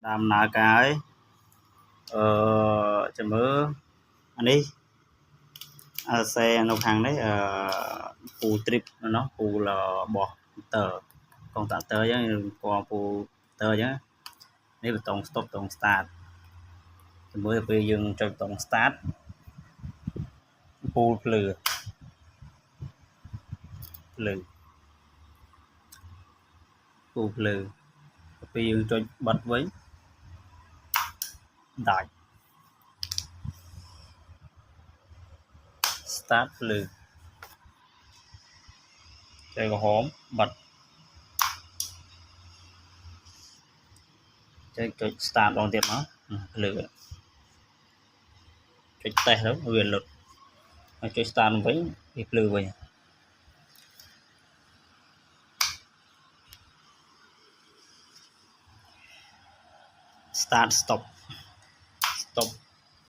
đàm ná cái chấm mơ anh đi xe nông hàng đấy phù trip nó phù là bỏ tờ còn tạ tờ chứ còn phù tờ chứ nếu tổng stop tổng start chấm mơ bây giờ trong tổng start phù lử lử phù lử bây giờ cho bật với đại start lử chơi có hóm bật chơi start đòn tiền nó lử chơi tay đó quyền lực chơi start với việc lừa vậy start stop stop